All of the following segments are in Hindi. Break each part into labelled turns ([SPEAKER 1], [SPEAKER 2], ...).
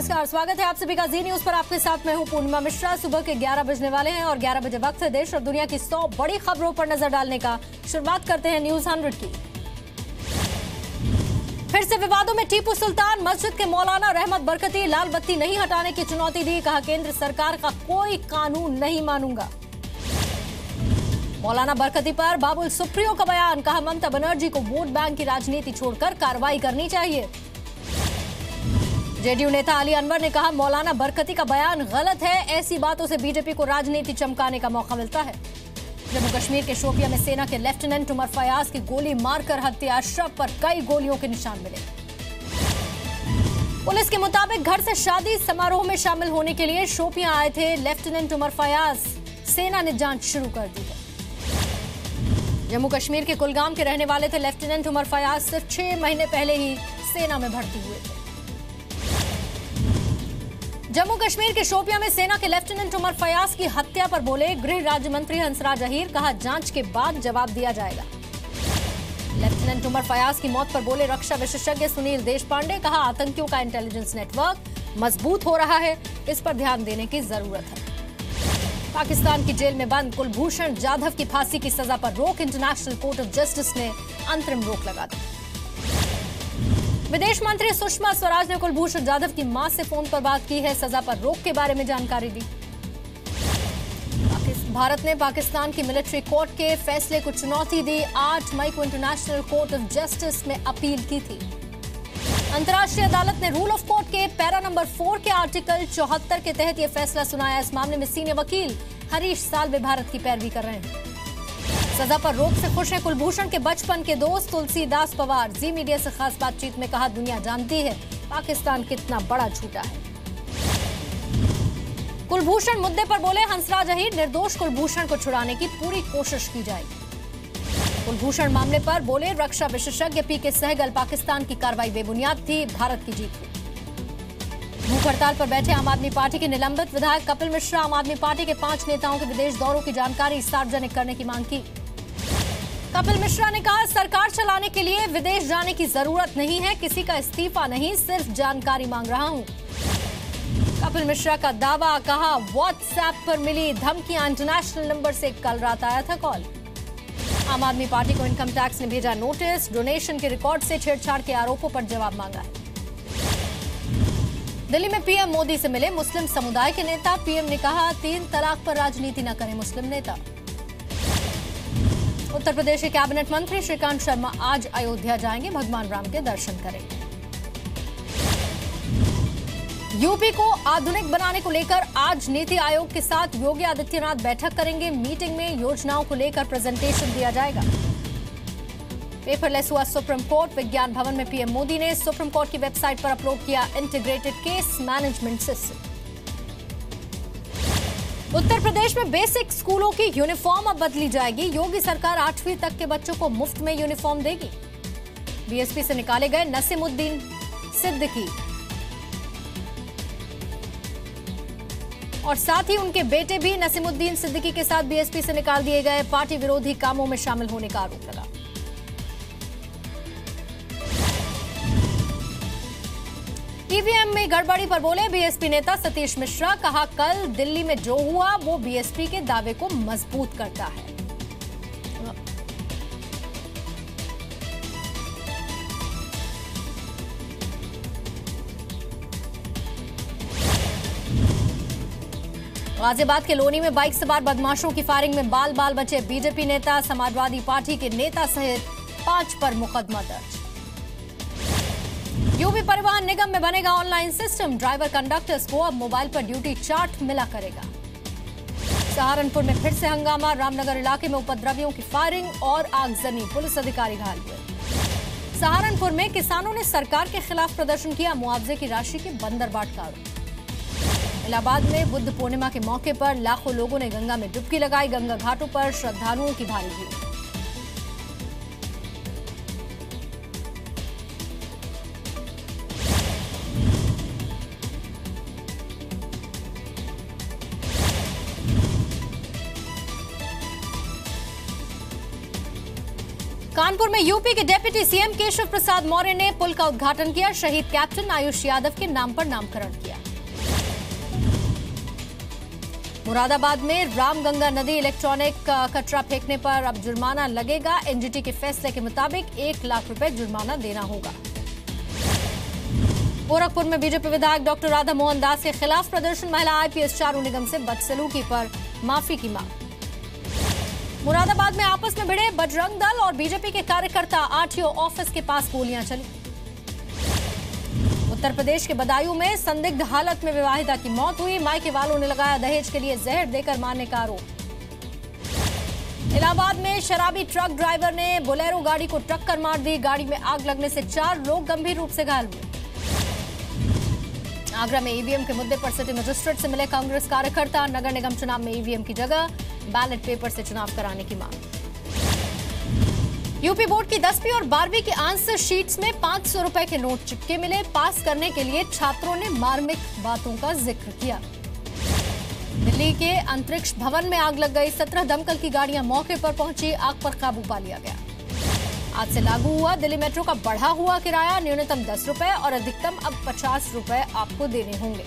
[SPEAKER 1] नमस्कार, स्वागत है आप सभी का जी न्यूज पर। आपके साथ मैं हूं पूर्णिमा मिश्रा। सुबह के 11 बजने वाले हैं और 11 बजे वक्त है देश और दुनिया की 100 बड़ी खबरों पर नजर डालने का। शुरुआत करते हैं न्यूज 100 की। फिर से विवादों में टीपू सुल्तान, मस्जिद के मौलाना रहमत बरकती लाल बत्ती नहीं हटाने की चुनौती दी। कहा केंद्र सरकार का कोई कानून नहीं मानूंगा। मौलाना बरकती पर बाबुल सुप्रियो का बयान। कहा ममता बनर्जी को वोट बैंक की राजनीति छोड़कर कार्रवाई करनी चाहिए। जेडीयू नेता अली अनवर ने कहा मौलाना बरकती का बयान गलत है, ऐसी बातों से बीजेपी को राजनीति चमकाने का मौका मिलता है। जम्मू कश्मीर के शोपिया में सेना के लेफ्टिनेंट उमर फयाज की गोली मारकर हत्या, शव पर कई गोलियों के निशान मिले। पुलिस के मुताबिक घर से शादी समारोह में शामिल होने के लिए शोपिया आए थे लेफ्टिनेंट उमर फयाज। सेना ने जांच शुरू कर दी है। जम्मू कश्मीर के कुलगाम के रहने वाले थे लेफ्टिनेंट उमर फयाज। सिर्फ 6 महीने पहले ही सेना में भर्ती हुए थे। जम्मू कश्मीर के शोपिया में सेना के लेफ्टिनेंट उमर फयाज की हत्या पर बोले गृह राज्य मंत्री हंसराज अहीर। कहा जांच के बाद जवाब दिया जाएगा। लेफ्टिनेंट उमर फयाज की मौत पर बोले रक्षा विशेषज्ञ सुनील देशपांडे। कहा आतंकियों का इंटेलिजेंस नेटवर्क मजबूत हो रहा है, इस पर ध्यान देने की जरूरत है। पाकिस्तान की जेल में बंद कुलभूषण जाधव की फांसी की सजा पर रोक। इंटरनेशनल कोर्ट ऑफ जस्टिस ने अंतरिम रोक लगा दी। विदेश मंत्री सुषमा स्वराज ने कुलभूषण जाधव की मां से फोन पर बात की है। सजा पर रोक के बारे में जानकारी दी। भारत ने पाकिस्तान की मिलिट्री कोर्ट के फैसले को चुनौती दी। 8 मई को इंटरनेशनल कोर्ट ऑफ जस्टिस में अपील की थी। अंतर्राष्ट्रीय अदालत ने रूल ऑफ कोर्ट के पैरा नंबर 4 के आर्टिकल 74 के तहत यह फैसला सुनाया। इस मामले में सीनियर वकील हरीश साल्वे भारत की पैरवी कर रहे हैं। सजा पर रोक से खुश है कुलभूषण के बचपन के दोस्त तुलसीदास पवार। जी मीडिया से खास बातचीत में कहा दुनिया जानती है पाकिस्तान कितना बड़ा झूठा है। कुलभूषण मुद्दे पर बोले हंसराज अहीर। निर्दोष कुलभूषण को छुड़ाने की पूरी कोशिश की जाएगी। कुलभूषण मामले पर बोले रक्षा विशेषज्ञ पीके सहगल। पाकिस्तान की कार्रवाई बेबुनियाद थी, भारत की जीत हुई। भूख हड़ताल पर बैठे आम आदमी पार्टी के निलंबित विधायक कपिल मिश्रा। आम आदमी पार्टी के 5 नेताओं के विदेश दौरों की जानकारी सार्वजनिक करने की मांग की। कपिल मिश्रा ने कहा सरकार चलाने के लिए विदेश जाने की जरूरत नहीं है, किसी का इस्तीफा नहीं, सिर्फ जानकारी मांग रहा हूं। कपिल मिश्रा का दावा। कहा व्हाट्सएप पर मिली धमकियां, इंटरनेशनल नंबर से कल रात आया था कॉल। आम आदमी पार्टी को इनकम टैक्स ने भेजा नोटिस। डोनेशन के रिकॉर्ड से छेड़छाड़ के आरोपों पर जवाब मांगा है। दिल्ली में पीएम मोदी से मिले मुस्लिम समुदाय के नेता। पीएम ने कहा 3 तलाक पर राजनीति न करें मुस्लिम नेता। उत्तर प्रदेश के कैबिनेट मंत्री श्रीकांत शर्मा आज अयोध्या जाएंगे, भगवान राम के दर्शन करेंगे। यूपी को आधुनिक बनाने को लेकर आज नीति आयोग के साथ योगी आदित्यनाथ बैठक करेंगे। मीटिंग में योजनाओं को लेकर प्रेजेंटेशन दिया जाएगा। पेपरलेस हुआ सुप्रीम कोर्ट। विज्ञान भवन में पीएम मोदी ने सुप्रीम कोर्ट की वेबसाइट पर अपलोड किया integrated case management system. Uttar Pradesh में बेसिक स्कूलों की यूनिफॉर्म अब बदली जाएगी। योगी सरकार 8वीं तक के बच्चों को मुफ्त में यूनिफॉर्म देगी। बीएसपी से निकाले गए नसीमुद्दीन सिद्दीकी और साथ ही उनके बेटे भी नसीमुद्दीन सिद्दीकी के साथ बीएसपी से निकाल दिए गए। पार्टी विरोधी कामों में शामिल होने का आरोप लगा। ईवीएम में गड़बड़ी पर बोले बीएसपी नेता सतीश मिश्रा। कहा कल दिल्ली में जो हुआ वो बीएसपी के दावे को मजबूत करता है। गाजियाबाद के लोनी में बाइक सवार बदमाशों की फायरिंग में बाल बाल बचे बीजेपी नेता। समाजवादी पार्टी के नेता सहित 5 पर मुकदमा दर्ज। यूपी परिवहन निगम में बनेगा ऑनलाइन सिस्टम। ड्राइवर कंडक्टर्स को अब मोबाइल पर ड्यूटी चार्ट मिला करेगा। सहारनपुर में फिर से हंगामा। रामनगर इलाके में उपद्रवियों की फायरिंग और आगजनी, पुलिस अधिकारी घायल हुए। सहारनपुर में किसानों ने सरकार के खिलाफ प्रदर्शन किया। मुआवजे की राशि के बंदरबाट का आरोप। इलाहाबाद में बुद्ध पूर्णिमा के मौके पर लाखों लोगों ने गंगा में डुबकी लगाई। गंगा घाटों पर श्रद्धालुओं की भारी भीड़। कानपुर में यूपी के डिप्टी सीएम केशव प्रसाद मौर्य ने पुल का उद्घाटन किया। शहीद कैप्टन आयुष यादव के नाम पर नामकरण किया। मुरादाबाद में रामगंगा नदी इलेक्ट्रॉनिक कचरा फेंकने पर अब जुर्माना लगेगा। एनजीटी के फैसले के मुताबिक 1 लाख रुपए जुर्माना देना होगा। गोरखपुर में बीजेपी विधायक डॉक्टर राधा मोहन दास के खिलाफ प्रदर्शन। महिला आईपीएस चारू निगम से बदसलूकी पर माफी की मांग। मुरादाबाद में आपस में भिड़े बजरंग दल और बीजेपी के कार्यकर्ता। आरटीओ ऑफिस के पास गोलियां चली। उत्तर प्रदेश के बदायूं में संदिग्ध हालत में विवाहिता की मौत हुई। मायके वालों ने लगाया दहेज के लिए जहर देकर मारने का आरोप। इलाहाबाद में शराबी ट्रक ड्राइवर ने बोलेरो गाड़ी को टक्कर मार दी। गाड़ी में आग लगने से 4 लोग गंभीर रूप से घायल हुए। आगरा में ईवीएम के मुद्दे पर सिटी मजिस्ट्रेट से मिले कांग्रेस कार्यकर्ता। नगर निगम चुनाव में ईवीएम की जगह बैलेट पेपर से चुनाव कराने की मांग। यूपी बोर्ड की 10वीं और 12वीं की आंसर शीट्स में 500 रुपए के नोट चिपके मिले। पास करने के लिए छात्रों ने मार्मिक बातों का जिक्र किया। दिल्ली के अंतरिक्ष भवन में आग लग गई। 17 दमकल की गाड़ियां मौके पर पहुंची। आग पर काबू पा लिया गया। आज से लागू हुआ दिल्ली मेट्रो का बढ़ा हुआ किराया। न्यूनतम 10 रुपए और अधिकतम अब 50 रुपए आपको देने होंगे।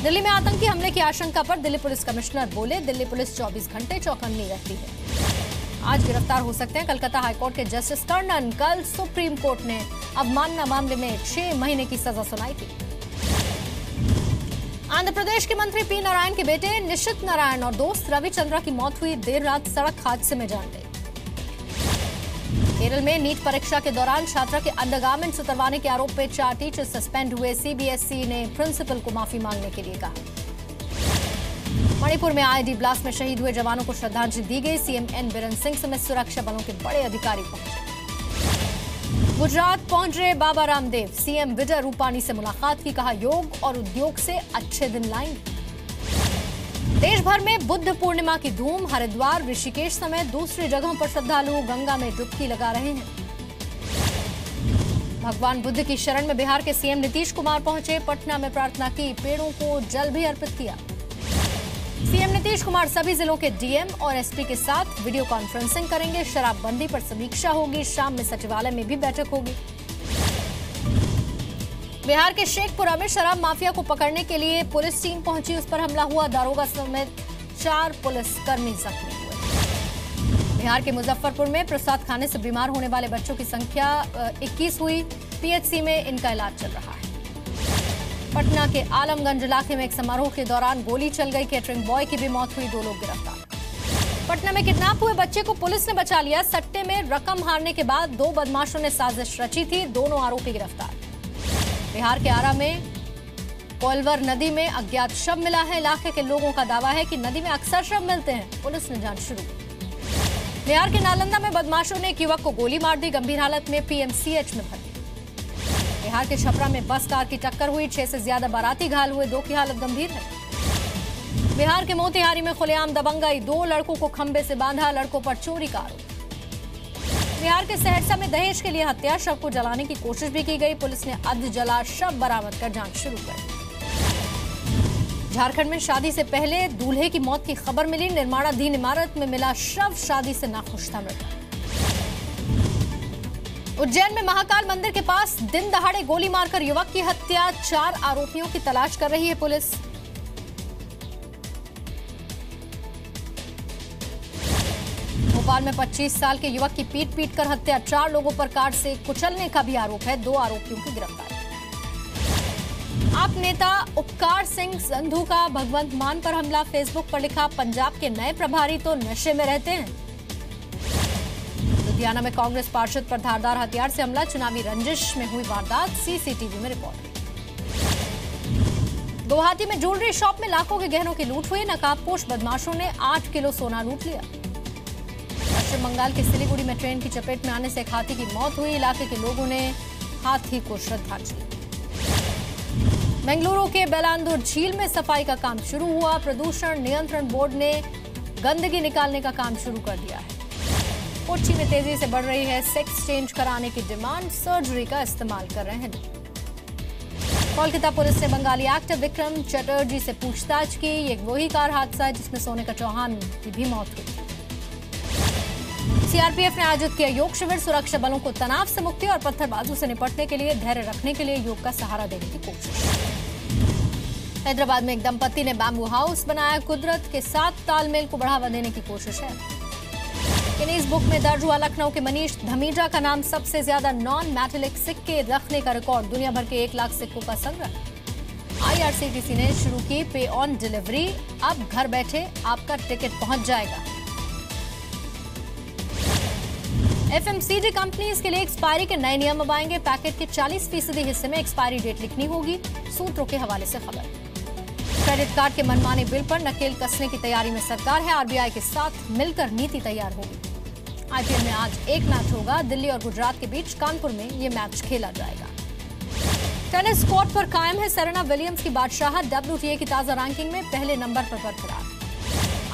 [SPEAKER 1] दिल्ली में आतंकी हमले की आशंका पर दिल्ली पुलिस कमिश्नर बोले, दिल्ली पुलिस 24 घंटे चौकन्नी रहती है। आज गिरफ्तार हो सकते हैं कलकत्ता हाईकोर्ट के जस्टिस कर्णन। कल सुप्रीम कोर्ट ने अवमानना मामले में 6 महीने की सजा सुनाई थी। आंध्र प्रदेश के मंत्री पी नारायण के बेटे निशित नारायण और दोस्त रविचंद्रा की मौत हुई। देर रात सड़क हादसे में जान गई। केरल में नीट परीक्षा के दौरान छात्रा के अंडरगारमेंट्स उतरवाने के आरोप में 4 टीचर सस्पेंड हुए। सीबीएसई ने प्रिंसिपल को माफी मांगने के लिए कहा। मणिपुर में आईडी ब्लास्ट में शहीद हुए जवानों को श्रद्धांजलि दी गई। सीएम एन बिरेन सिंह समेत सुरक्षा बलों के बड़े अधिकारी पहुंचे। गुजरात पहुंच रहे बाबा रामदेव। सीएम विजय रूपाणी से मुलाकात की। कहा योग और उद्योग से अच्छे दिन लाएंगे। देश भर में बुद्ध पूर्णिमा की धूम। हरिद्वार, ऋषिकेश समेत दूसरी जगहों पर श्रद्धालु गंगा में डुबकी लगा रहे हैं। भगवान बुद्ध की शरण में बिहार के सीएम नीतीश कुमार पहुंचे। पटना में प्रार्थना की। पेड़ों को जल भी अर्पित किया। सीएम नीतीश कुमार सभी जिलों के डीएम और एसपी के साथ वीडियो कॉन्फ्रेंसिंग करेंगे। शराबबंदी पर समीक्षा होगी। शाम में सचिवालय में भी बैठक होगी। बिहार के शेखपुरा में शराब माफिया को पकड़ने के लिए पुलिस टीम पहुंची। उस पर हमला हुआ। दारोगा समेत 4 पुलिसकर्मी जख्मी हुए। बिहार के मुजफ्फरपुर में प्रसाद खाने से बीमार होने वाले बच्चों की संख्या 21 हुई। पीएचसी में इनका इलाज चल रहा है। पटना के आलमगंज इलाके में एक समारोह के दौरान गोली चल गई। कैटरिंग बॉय की भी मौत हुई। 2 लोग गिरफ्तार। पटना में किडनैप हुए बच्चे को पुलिस ने बचा लिया। सट्टे में रकम हारने के बाद 2 बदमाशों ने साजिश रची थी। दोनों आरोपी गिरफ्तार। बिहार के आरा में कोलवर नदी में अज्ञात शव मिला है। इलाके के लोगों का दावा है कि नदी में अक्सर शव मिलते हैं। पुलिस ने जांच शुरू की। बिहार के नालंदा में बदमाशों ने एक युवक को गोली मार दी। गंभीर हालत में पीएमसीएच में भर्ती। बिहार के छपरा में बस कार की टक्कर हुई। 6 से ज्यादा बाराती घायल हुए। 2 की हालत गंभीर है। बिहार के मोतिहारी में खुलेआम दबंगई। 2 लड़कों को खंबे से बांधा। लड़कों पर चोरी का आरोप। बिहार के सहरसा में दहेज के लिए हत्या। शव को जलाने की कोशिश भी की गई। पुलिस ने अर्ध जला शव बरामद कर जांच शुरू कर दी। झारखंड में शादी से पहले दूल्हे की मौत की खबर मिली। निर्माणाधीन इमारत में मिला शव। शादी से नाखुश था मृतक। उज्जैन में महाकाल मंदिर के पास दिन दहाड़े गोली मारकर युवक की हत्या। 4 आरोपियों की तलाश कर रही है पुलिस। भोपाल में 25 साल के युवक की पीट कर हत्या। 4 लोगों पर कार से कुचलने का भी आरोप है। 2 आरोपियों की गिरफ्तारी। आप नेता उपकार सिंह संधू का भगवंत मान पर हमला। फेसबुक पर लिखा, पंजाब के नए प्रभारी तो नशे में रहते हैं। लुधियाना में कांग्रेस पार्षद पर धारदार हथियार से हमला। चुनावी रंजिश में हुई वारदात। सीसीटीवी में रिकॉर्ड। गुवाहाटी में ज्वेलरी शॉप में लाखों के गहनों की लूट हुई। नकाबपोश बदमाशों ने 8 किलो सोना लूट लिया। पश्चिम बंगाल के सिलीगुड़ी में ट्रेन की चपेट में आने से एक हाथी की मौत हुई। इलाके के लोगों ने हाथी को श्रद्धांजलि। बेंगलुरु के बेलांदूर झील में सफाई का काम शुरू हुआ। प्रदूषण नियंत्रण बोर्ड ने गंदगी निकालने का काम शुरू कर दिया है। कोच्चि में तेजी से बढ़ रही है सेक्स चेंज कराने की डिमांड। सर्जरी का इस्तेमाल कर रहे हैं। कोलकाता पुलिस ने बंगाली एक्टर विक्रम चटर्जी से पूछताछ की। ये वही कार हादसा है जिसमें सोनिका चौहान की भी मौत हुई। सीआरपीएफ ने आयोजित किया योग शिविर। सुरक्षा बलों को तनाव से मुक्ति और पत्थरबाजों से निपटने के लिए धैर्य रखने के लिए योग का सहारा देने की कोशिश। हैदराबाद में एक दंपति ने बैम्बू हाउस बनाया। कुदरत के साथ तालमेल को बढ़ावा देने की कोशिश है। गिनीज बुक में दर्ज हुआ लखनऊ के मनीष धमीजा का नाम। सबसे ज्यादा नॉन मेटेलिक सिक्के रखने का रिकॉर्ड। दुनिया भर के 1 लाख सिक्कों का संग्रह। आईआरसीटीसी ने शुरू की पे ऑन डिलीवरी। अब घर बैठे आपका टिकट पहुंच जाएगा। एफएमसीजी कंपनीज के लिए एक्सपायरी के नए नियम अब आएंगे। पैकेट के 40% हिस्से में एक्सपायरी डेट लिखनी होगी। सूत्रों के हवाले से खबर। क्रेडिट कार्ड के मनमाने बिल पर नकेल कसने की तैयारी में सरकार है। आरबीआई के साथ मिलकर नीति तैयार होगी। आईपीएल में आज एक मैच होगा। दिल्ली और गुजरात के बीच कानपुर में ये मैच खेला जाएगा। टेनिस कोर्ट पर कायम है सेरेना विलियम्स की बादशाहत। WTA की ताजा रैंकिंग में पहले नंबर पर बरकरार।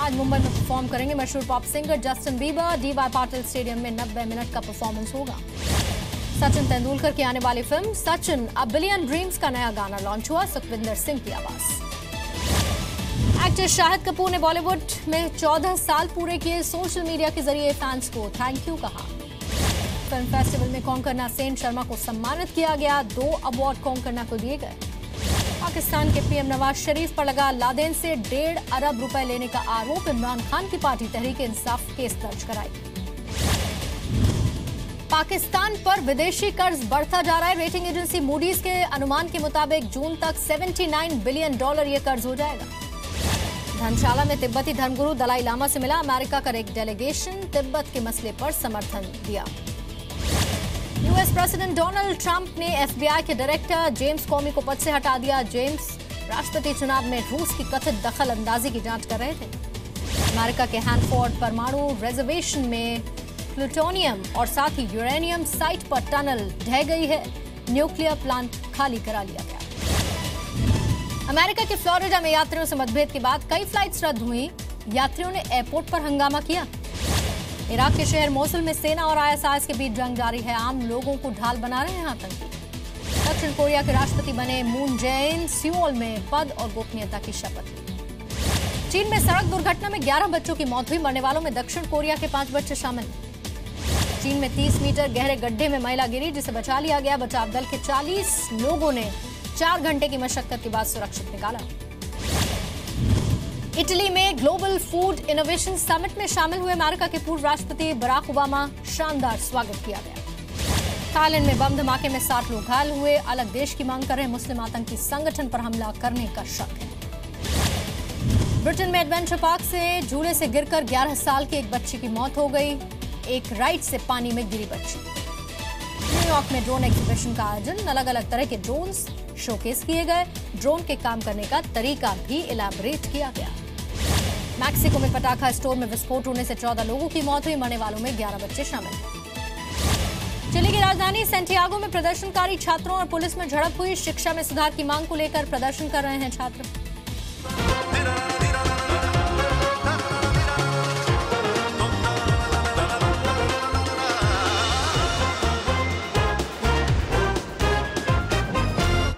[SPEAKER 1] आज मुंबई में परफॉर्म करेंगे मशहूर pop singer Justin Bieber. DY Patil stadium में 90 मिनट का परफॉर्मेंस होगा। सचिन तेंदुलकर की आने वाली film Sachin a billion dreams का नया गाना लॉन्च हुआ। सुखविंदर सिंह की आवाज। एक्टर शाहिद कपूर ने बॉलीवुड में 14 साल पूरे किए। सोशल मीडिया के जरिए फैंस को थैंक यू कहा। फिल्म फेस्टिवल में कोंकणा सेन शर्मा को सम्मानित किया गया। 2 अवार्ड कोंकणा को दिए गए। पाकिस्तान के पीएम नवाज शरीफ पर लगा लादेन से 1.5 अरब रुपए लेने का आरोप। इमरान खान की पार्टी तहरीक इंसाफ केस दर्ज कराई। पाकिस्तान पर विदेशी कर्ज बढ़ता जा रहा है। रेटिंग एजेंसी मूडीज के अनुमान के मुताबिक जून तक $79 बिलियन ये कर्ज हो जाएगा। धर्मशाला में तिब्बती धर्मगुरु दलाई लामा से मिला अमेरिका का एक डेलीगेशन। तिब्बत के मसले पर समर्थन दिया। यूएस प्रेसिडेंट डोनाल्ड ट्रंप ने एफबीआई के डायरेक्टर जेम्स कॉमी को पद से हटा दिया। जेम्स राष्ट्रपति चुनाव में रूस की कथित दखल अंदाजी की जांच कर रहे थे। अमेरिका के हैनफोर्ड परमाणु रिजर्वेशन में प्लूटोनियम और साथ ही यूरेनियम साइट पर टनल ढह गई है। न्यूक्लियर प्लांट खाली करा लिया गया। अमेरिका के फ्लोरिडा में यात्रियों से मतभेद के बाद कई फ्लाइट्स रद्द हुई। यात्रियों ने एयरपोर्ट पर हंगामा किया। इराक के शहर मोसुल में सेना और आईएसआईएस के बीच जंग जारी है। आम लोगों को ढाल बना रहे हैं आतंकी। दक्षिण कोरिया के राष्ट्रपति बने मून जैन सियोल में पद और गोपनीयता की शपथ ली। चीन में सड़क दुर्घटना में 11 बच्चों की मौत हुई। मरने वालों में दक्षिण कोरिया के 5 बच्चे शामिल। चीन में 30 मीटर गहरे गड्ढे में महिला गिरी जिसे बचा लिया गया। बचाव दल के 40 लोगों ने 4 घंटे की मशक्कत के बाद सुरक्षित निकाला। इटली में ग्लोबल फूड इनोवेशन समिट में शामिल हुए अमेरिका के पूर्व राष्ट्रपति बराक ओबामा। शानदार स्वागत किया गया। थाईलैंड में बम धमाके में 60 लोग घायल हुए। अलग देश की मांग कर रहे मुस्लिम आतंकी संगठन पर हमला करने का शक है। ब्रिटेन में एडवेंचर पार्क से झूले से गिरकर 11 साल की एक बच्ची की मौत हो गई। एक राइड से पानी में गिरी बच्ची। न्यूयॉर्क में ड्रोन एग्जीबिशन का आयोजन। अलग अलग तरह के ड्रोन्स शोकेस किए गए। ड्रोन के काम करने का तरीका भी इलैबोरेट किया गया। मैक्सिको में पटाखा स्टोर में विस्फोट होने से 14 लोगों की मौत हुई। मरने वालों में 11 बच्चे शामिल हैं। चिली की राजधानी सैंटियागो में प्रदर्शनकारी छात्रों और पुलिस में झड़प हुई। शिक्षा में सुधार की मांग को लेकर प्रदर्शन कर रहे हैं छात्र।